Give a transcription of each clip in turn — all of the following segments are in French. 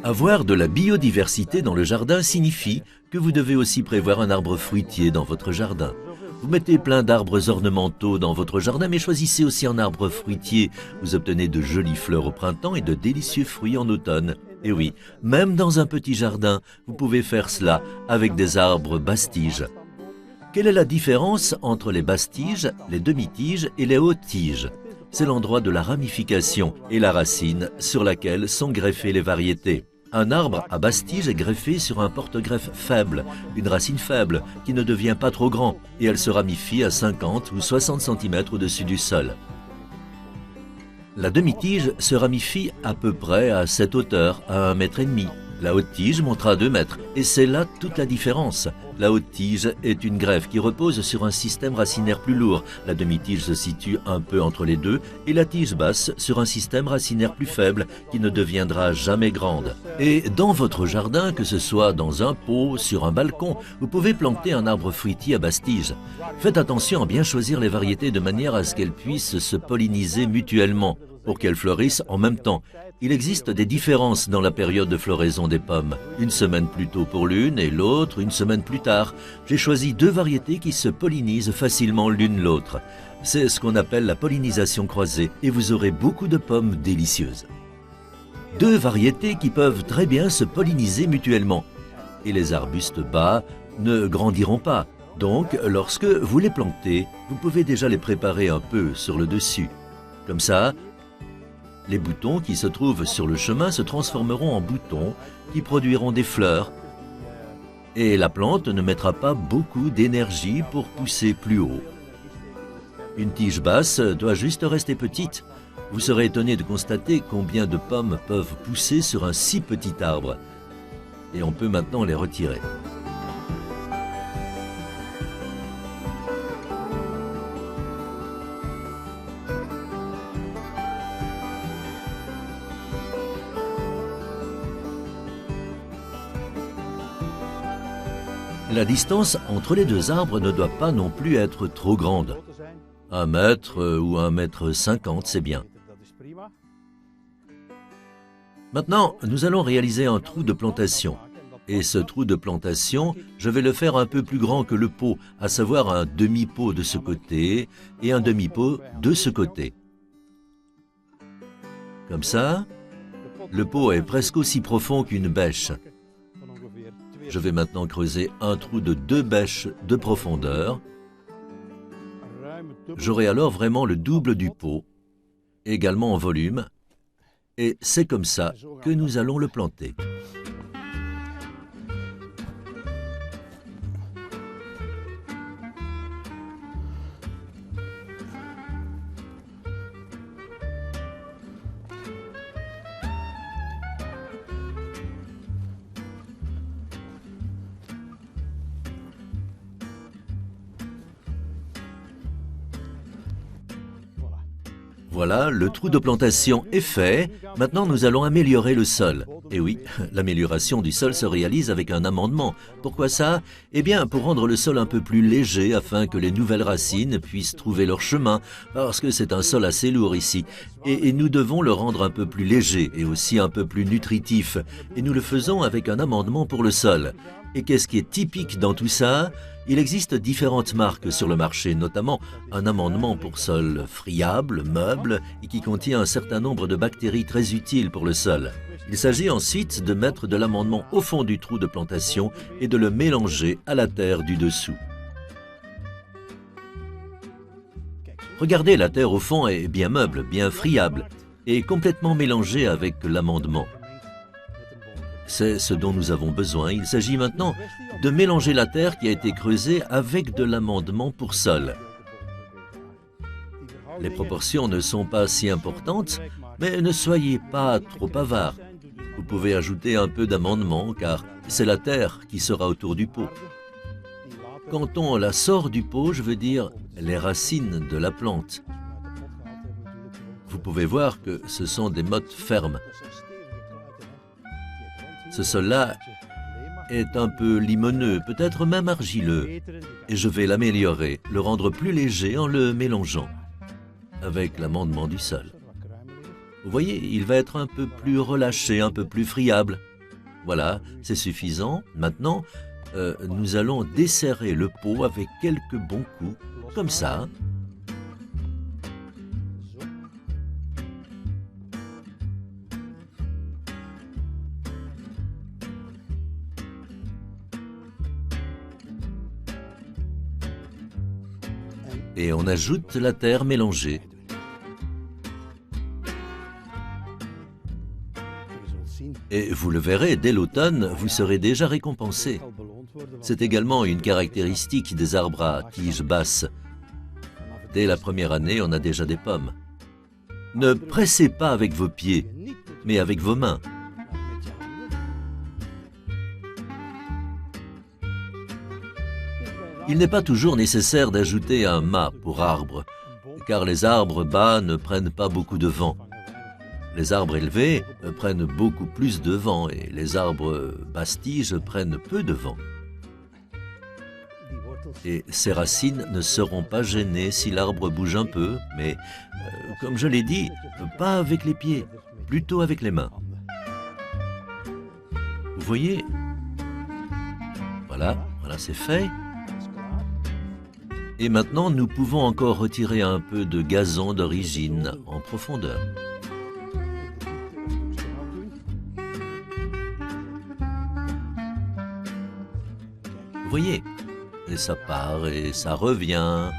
Avoir de la biodiversité dans le jardin signifie que vous devez aussi prévoir un arbre fruitier dans votre jardin. Vous mettez plein d'arbres ornementaux dans votre jardin, mais choisissez aussi un arbre fruitier. Vous obtenez de jolies fleurs au printemps et de délicieux fruits en automne. Et oui, même dans un petit jardin, vous pouvez faire cela avec des arbres basse-tiges. Quelle est la différence entre les basses-tiges, les demi-tiges et les hautes-tiges? C'est l'endroit de la ramification et la racine sur laquelle sont greffées les variétés. Un arbre à basse-tige est greffé sur un porte-greffe faible, une racine faible qui ne devient pas trop grand et elle se ramifie à 50 ou 60 cm au-dessus du sol. La demi-tige se ramifie à peu près à cette hauteur, à 1,5 m. La haute tige monte à 2 mètres et c'est là toute la différence. La haute tige est une greffe qui repose sur un système racinaire plus lourd. La demi-tige se situe un peu entre les deux et la tige basse sur un système racinaire plus faible qui ne deviendra jamais grande. Et dans votre jardin, que ce soit dans un pot, sur un balcon, vous pouvez planter un arbre fruitier à basse tige. Faites attention à bien choisir les variétés de manière à ce qu'elles puissent se polliniser mutuellement pour qu'elles fleurissent en même temps. Il existe des différences dans la période de floraison des pommes. Une semaine plus tôt pour l'une et l'autre une semaine plus tard. J'ai choisi 2 variétés qui se pollinisent facilement l'une l'autre. C'est ce qu'on appelle la pollinisation croisée et vous aurez beaucoup de pommes délicieuses. 2 variétés qui peuvent très bien se polliniser mutuellement. Et les arbustes bas ne grandiront pas. Donc, lorsque vous les plantez, vous pouvez déjà les préparer un peu sur le dessus. Comme ça, les boutons qui se trouvent sur le chemin se transformeront en boutons qui produiront des fleurs et la plante ne mettra pas beaucoup d'énergie pour pousser plus haut. Une tige basse doit juste rester petite. Vous serez étonné de constater combien de pommes peuvent pousser sur un si petit arbre. Et on peut maintenant les retirer. La distance entre les 2 arbres ne doit pas non plus être trop grande. 1 mètre ou 1,50 m, c'est bien. Maintenant, nous allons réaliser un trou de plantation. Et ce trou de plantation, je vais le faire un peu plus grand que le pot, à savoir un demi-pot de ce côté et un demi-pot de ce côté. Comme ça, le pot est presque aussi profond qu'une bêche. Je vais maintenant creuser un trou de 2 bêches de profondeur. J'aurai alors vraiment le double du pot, également en volume, et c'est comme ça que nous allons le planter. Voilà, le trou de plantation est fait. Maintenant, nous allons améliorer le sol. Et oui, l'amélioration du sol se réalise avec un amendement. Pourquoi ça? Eh bien, pour rendre le sol un peu plus léger afin que les nouvelles racines puissent trouver leur chemin, parce que c'est un sol assez lourd ici. Et nous devons le rendre un peu plus léger et aussi un peu plus nutritif. Et nous le faisons avec un amendement pour le sol. Et qu'est-ce qui est typique dans tout ça? Il existe différentes marques sur le marché, notamment un amendement pour sol friable, meuble et qui contient un certain nombre de bactéries très utiles pour le sol. Il s'agit ensuite de mettre de l'amendement au fond du trou de plantation et de le mélanger à la terre du dessous. Regardez, la terre au fond est bien meuble, bien friable et complètement mélangée avec l'amendement. C'est ce dont nous avons besoin. Il s'agit maintenant de mélanger la terre qui a été creusée avec de l'amendement pour sol. Les proportions ne sont pas si importantes, mais ne soyez pas trop avare. Vous pouvez ajouter un peu d'amendement car c'est la terre qui sera autour du pot. Quand on la sort du pot, je veux dire les racines de la plante. Vous pouvez voir que ce sont des mottes fermes. Ce sol-là est un peu limoneux, peut-être même argileux, et je vais l'améliorer, le rendre plus léger en le mélangeant avec l'amendement du sol. Vous voyez, il va être un peu plus relâché, un peu plus friable. Voilà, c'est suffisant. Maintenant, nous allons desserrer le pot avec quelques bons coups, comme ça. Et on ajoute la terre mélangée. Et vous le verrez, dès l'automne, vous serez déjà récompensé. C'est également une caractéristique des arbres à tiges basses. Dès la première année, on a déjà des pommes. Ne pressez pas avec vos pieds, mais avec vos mains. Il n'est pas toujours nécessaire d'ajouter un mât pour arbre, car les arbres bas ne prennent pas beaucoup de vent. Les arbres élevés prennent beaucoup plus de vent et les arbres basses-tiges prennent peu de vent. Et ces racines ne seront pas gênées si l'arbre bouge un peu, mais comme je l'ai dit, pas avec les pieds, plutôt avec les mains. Vous voyez? Voilà, c'est fait. Et maintenant, nous pouvons encore retirer un peu de gazon d'origine en profondeur. Vous voyez? Et ça part et ça revient.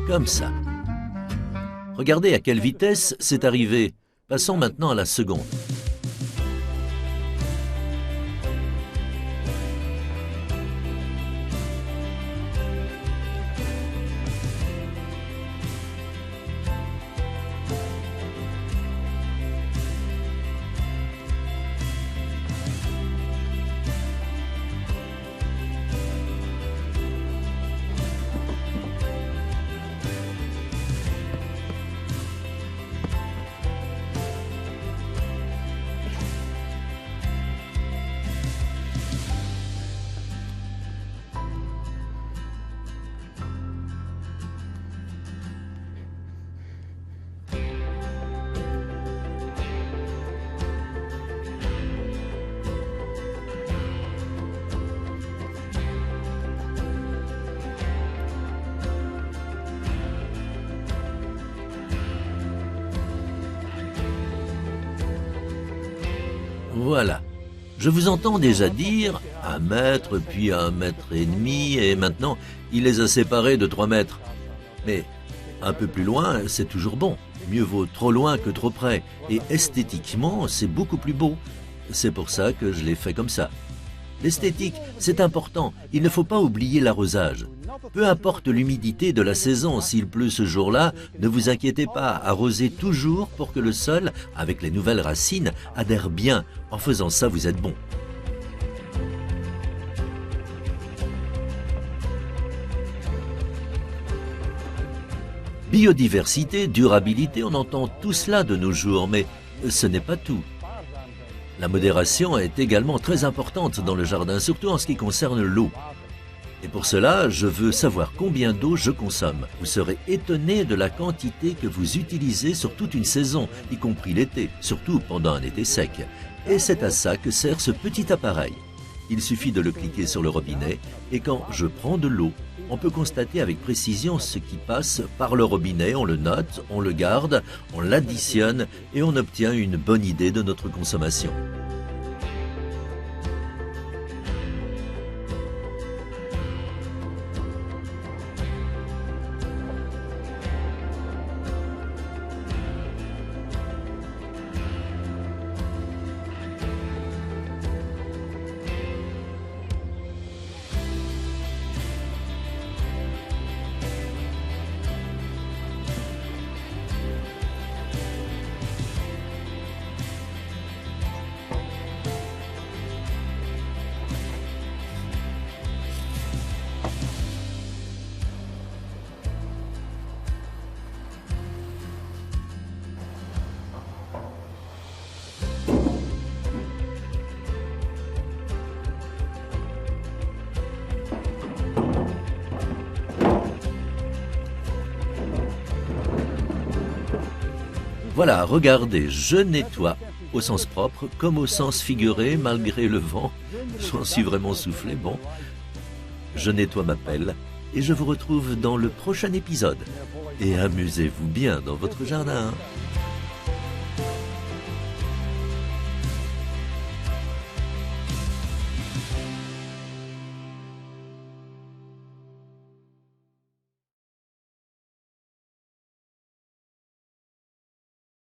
Comme ça. Regardez à quelle vitesse c'est arrivé. Passons maintenant à la seconde. Voilà. Je vous entends déjà dire 1 mètre, puis 1,5 mètre, et maintenant, il les a séparés de 3 mètres. Mais un peu plus loin, c'est toujours bon. Mieux vaut trop loin que trop près. Et esthétiquement, c'est beaucoup plus beau. C'est pour ça que je l'ai fait comme ça. L'esthétique, c'est important. Il ne faut pas oublier l'arrosage. Peu importe l'humidité de la saison, s'il pleut ce jour-là, ne vous inquiétez pas, arrosez toujours pour que le sol, avec les nouvelles racines, adhère bien. En faisant ça, vous êtes bon. Biodiversité, durabilité, on entend tout cela de nos jours, mais ce n'est pas tout. La modération est également très importante dans le jardin, surtout en ce qui concerne l'eau. Et pour cela, je veux savoir combien d'eau je consomme. Vous serez étonné de la quantité que vous utilisez sur toute une saison, y compris l'été, surtout pendant un été sec. Et c'est à ça que sert ce petit appareil. Il suffit de le cliquer sur le robinet et quand je prends de l'eau, on peut constater avec précision ce qui passe par le robinet, on le note, on le garde, on l'additionne et on obtient une bonne idée de notre consommation. Voilà, regardez, je nettoie au sens propre comme au sens figuré, malgré le vent. J'en suis vraiment soufflé, bon. Je nettoie ma pelle et je vous retrouve dans le prochain épisode. Et amusez-vous bien dans votre jardin.